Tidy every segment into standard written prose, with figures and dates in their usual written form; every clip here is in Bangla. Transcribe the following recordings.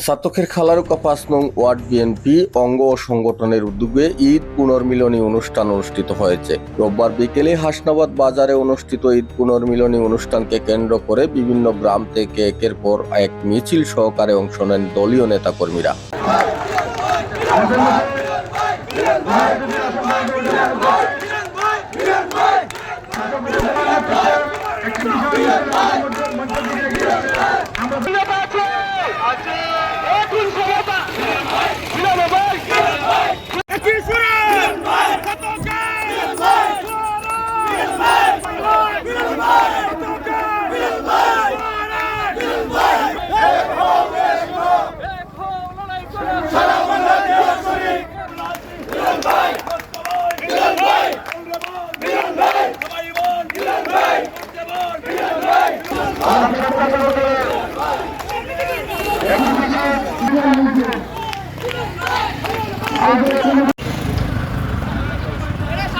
সাতক্ষীর খালারুকা ৫ নং ওয়ার্ড বিএনপি অঙ্গ ও সংগঠনের উদ্যোগে ঈদ পুনর্মিলনী অনুষ্ঠান অনুষ্ঠিত হয়েছে। রোববার বিকেলে হাসনাবাদ বাজারে অনুষ্ঠিত ঈদ পুনর্মিলনী অনুষ্ঠানকে কেন্দ্র করে বিভিন্ন গ্রাম থেকে একের পর এক মিছিল সহকারে অংশ নেন দলীয় নেতাকর্মীরা।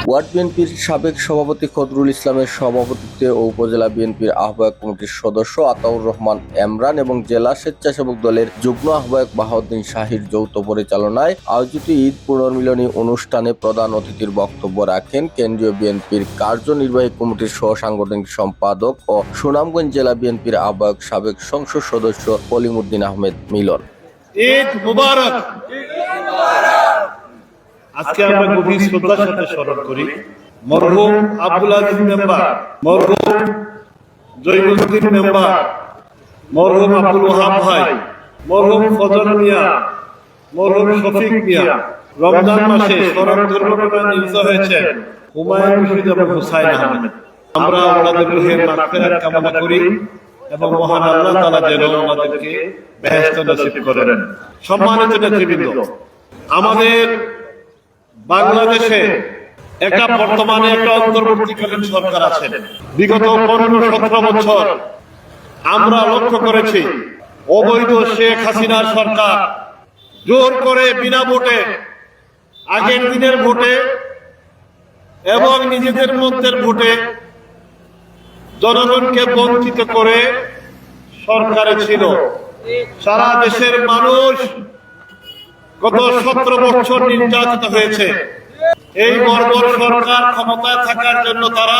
ওয়ার্ড বিএনপির সাবেক সভাপতি খদরুল ইসলামের সভাপতিত্বে ও উপজেলা বিএনপির আহ্বায়ক কমিটির সদস্য আতাউর রহমান এমরান এবং জেলা স্বেচ্ছাসেবক দলের যুগ্ম আহ্বায়ক বাহাউদ্দিন শাহীর যৌথ পরিচালনায় আয়োজিত ঈদ পুনর্মিলনী অনুষ্ঠানে প্রধান অতিথির বক্তব্য রাখেন কেন্দ্রীয় বিএনপির কার্যনির্বাহী কমিটির সহ সাংগঠনিক সম্পাদক ও সুনামগঞ্জ জেলা বিএনপির আহ্বায়ক সাবেক সংসদ সদস্য কলিমুদ্দিন আহমেদ মিলন। ঈদ মুবারক। আজকে আমরা গভীর শ্রদ্ধার সাথে স্মরণ করি মরহুম আব্দুল আজিজ মেম্বার, মরহুম জয়নুদ্দিন মেম্বার, মরহুম আব্দুল ওহাব ভাই, মরহুম ফজল মিয়া, মরহুম শফিক মিয়া। রমজান মাসে সড়ক দুর্ঘটনায় নিহত হয়েছেন হুমায়ুন রশিদ এবং হুসাইন আহমেদ। আমরা ওনাদের রুহের মাগফিরাত কামনা করি এবং মহান আল্লাহ তাআলা যেন আমাদেরকে বেহেশত নসিব করেন। সম্মানিত নেতৃবৃন্দ, আমাদের বাংলাদেশে বর্তমানে একটা অন্তর্বর্তীকালীন সরকার আছে। বিগত 15-17 বছর আমরা লক্ষ্য করেছি অবৈধ শেখ হাসিনার সরকার জোর করে বিনা ভোটে, আগের দিনের ভোটে এবং নিজেদের মধ্যের ভোটে জনগণকে বঞ্চিত করে সরকারে ছিল। সারা দেশের মানুষ গত 17 বছর নির্যাতিত হয়েছে। এই বর্বর সরকার ক্ষমতায় থাকার জন্য তারা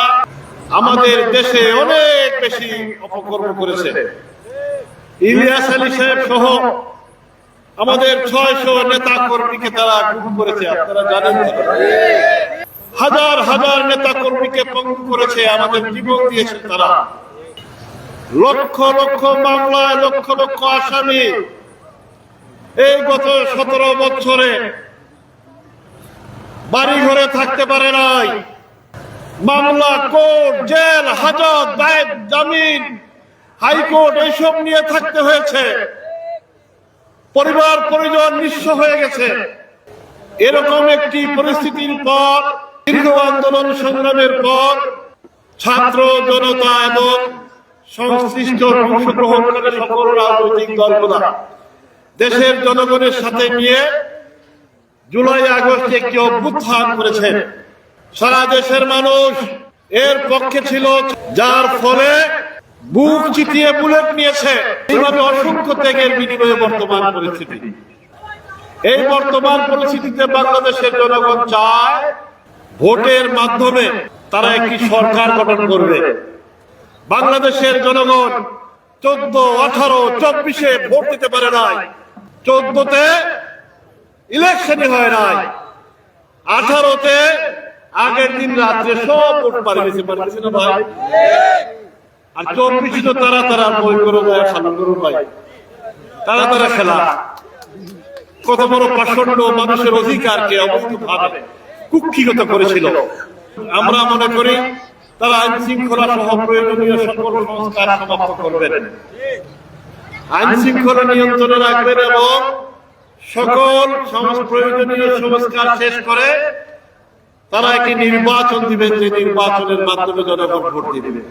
আমাদের দেশে অনেক বেশি অপকর্ম করেছে। ইলিয়াস আলী সাহেব সহ আমাদের 600 নেতা কর্মীকে তারা গুম করেছে। আপনারা জানেন, হাজার হাজার নেতা কর্মীকে পঙ্গু করেছে, আমাদের জীবন দিয়েছে তারা। লক্ষ লক্ষ মামলায় লক্ষ লক্ষ আসামি এই গত 17 বছরে বাড়ি ঘরে থাকতে পারে নাই। মামলা, কোর্ট, জেল, হাজত, বাইত, জামিন, হাইকোর্ট এইসব নিয়ে থাকতে হয়েছে। পরিবার পরিজন নিঃস্ব হয়ে গেছে। এরকম একটি পরিস্থিতির পর, দীর্ঘ আন্দোলন সংগ্রামের পর ছাত্র জনতা এবং সংশ্লিষ্ট অংশগ্রহণকারী সকল রাজনৈতিক দলগুলো দেশের জনগণের সাথে নিয়ে জুলাই আগস্টে একটি অভ্যুত্থান করেছে। সারা দেশের মানুষ এর পক্ষে ছিল, যার ফলে বুক চিতিয়ে বুলেট নিয়েছে। এইভাবে অসংখ্য ত্যাগের বিনিময়ে বর্তমান পরিস্থিতি। এই বর্তমান পরিস্থিতিতে বাংলাদেশের জনগণ চায় ভোটের মাধ্যমে তারা একটি সরকার গঠন করবে। বাংলাদেশের জনগণ 14, 18, 24-এ ভোট দিতে পারে নাই। 14-তে ইলেকশনই হয় নাই। 18-তে আগের দিন রাত্রে সব ভোট পারিয়েছে না ভাই। আর 24 তো তারা বই করো ভাই, সামনে করো ভাই, তারা খেলা। কত বড় পাষণ্ড মানুষের অধিকারকে অবৈধভাবে কুক্ষিগত করেছিল। আমরা মনে করি তারা আইন শৃঙ্খলা সহ প্রয়োজনীয় সকল সংস্কার সমাপ্ত করবেন, আইন শৃঙ্খলা নিয়ন্ত্রণে রাখবেন এবং সকল প্রয়োজনীয় সংস্কার শেষ করে তারা একটি নির্বাচন দিবেন, যে নির্বাচনের মাধ্যমে জনগণ ভোট দিবে।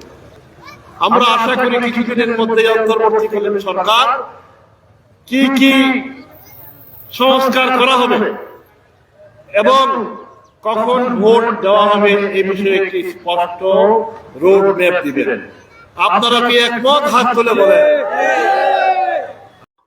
আমরা আশা করি কিছুদিনের মধ্যে অন্তর্বর্তীকালীন সরকার কি কি সংস্কার করা হবে এবং কখন ভোট দেওয়া হবে এই বিষয়ে একটি স্পষ্ট রোড ম্যাপ দিবেন। আপনারা কি একমত? হাত তুলে বলেন।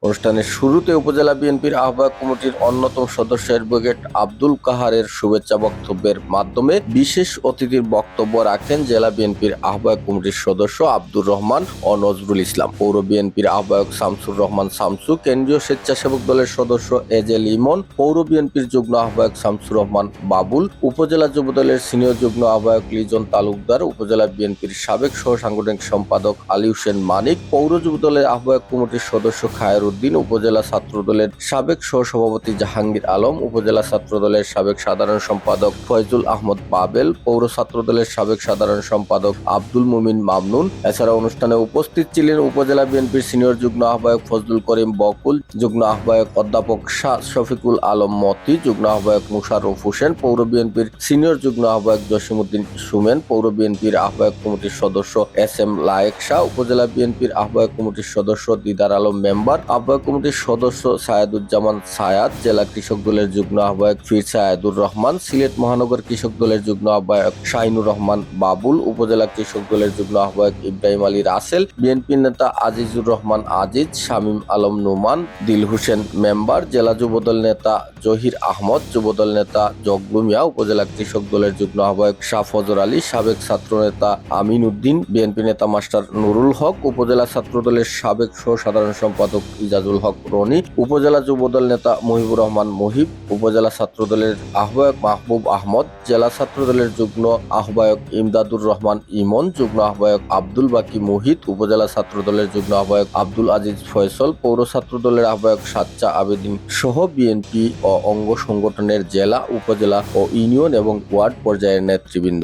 অনুষ্ঠানের শুরুতে উপজেলা বিএনপির আহ্বায়ক কমিটির অন্যতম সদস্য অ্যাডভোকেট আব্দুল কাহারের শুভেচ্ছা বক্তব্যের মাধ্যমে বিশেষ অতিথির বক্তব্য রাখেন জেলা বিএনপির আহ্বায়ক কমিটির সদস্য আব্দুর রহমান ও নজরুল ইসলাম, পৌর বিএনপির আহ্বায়ক শামসুর রহমান শামসু, কেন্দ্রীয় স্বেচ্ছাসেবক দলের সদস্য এজেল ইমন, পৌর বিএনপির যুগ্ম আহ্বায়ক শামসুর রহমান বাবুল, উপজেলা যুবদলের সিনিয়র যুগ্ম আহ্বায়ক লিজন তালুকদার, উপজেলা বিএনপির সাবেক সহ সাংগঠনিক সম্পাদক আলী হোসেন মানিক, পৌর যুবদলের আহ্বায়ক কমিটির সদস্য খায়ের উদ্দিন, উপজেলা ছাত্রদলের সাবেক সহসভাপতি জাহাঙ্গীর আলম, উপজেলা ছাত্রদলের সাবেক সাধারণ সম্পাদক ফয়জুল আহমদ বাবেল, পৌর ছাত্রদলের সাবেক সাধারণ সম্পাদক আব্দুল মুমিন মামনুন। এছাড়া অনুষ্ঠানে উপস্থিত ছিলেন উপজেলা বিএনপির সিনিয়র যুগ্ম আহ্বায়ক ফজলুল করিম বকুল, যুগ্ম আহ্বায়ক অধ্যাপক শাহ শফিকুল আলম মতি, যুগ্ম আহ্বায়ক মুশাররফ হোসেন, পৌর বিএনপির সিনিয়র যুগ্ম আহ্বায়ক জসিমউদ্দিন সুমেন, পৌর বিএনপির আহ্বায়ক কমিটির সদস্য এস এম লায়েক শাহ, উপজেলা বিএনপির আহ্বায়ক কমিটির সদস্য দিদার আলম মেম্বার, আহ্বায়ক কমিটির সদস্য সায়েদুজ্জামান সায়াদ, জেলা কৃষক দলের যুগ্ম আহ্বায়ক ফির সায়েদুর রহমান, সিলেট মহানগর কৃষক দলের যুগ্ম আহ্বায়ক শাহিনুর রহমান বাবুল, উপজেলা কৃষক দলের যুগ্ম আহ্বায়ক ইব্রাহিম আলী রাসেল, বিএনপি নেতা আজিজুর রহমান আজিজ, শামীম আলম নোমান, দিল হোসেন মেম্বার, জেলা যুবদল নেতা জহির আহমদ, যুবদল নেতা জগলু মিয়া, উপজেলা কৃষক দলের যুগ্ম আহ্বায়ক শাহ ফজর আলী, সাবেক ছাত্র নেতা আমিন উদ্দিন, বিএনপি নেতা মাস্টার নুরুল হক, উপজেলা ছাত্র দলের সাবেক সহ সাধারণ সম্পাদক ইজাজুল হক রনি, উপজেলা যুবদল নেতা মহিবুর রহমান মহিব, উপজেলা ছাত্র দলের আহ্বায়ক মাহবুব আহমদ, জেলা ছাত্র দলের যুগ্ম আহ্বায়ক ইমদাদুর রহমান ইমন, যুগ্ম আহ্বায়ক আব্দুল বাকি মুহিত, উপজেলা ছাত্র দলের যুগ্ম আহ্বায়ক আব্দুল আজিজ ফয়সল, পৌর ছাত্র দলের আহ্বায়ক সাচ্চা আবেদিন সহ বিএনপি ও অঙ্গ সংগঠনের জেলা, উপজেলা ও ইউনিয়ন এবং ওয়ার্ড পর্যায়ের নেতৃবৃন্দ।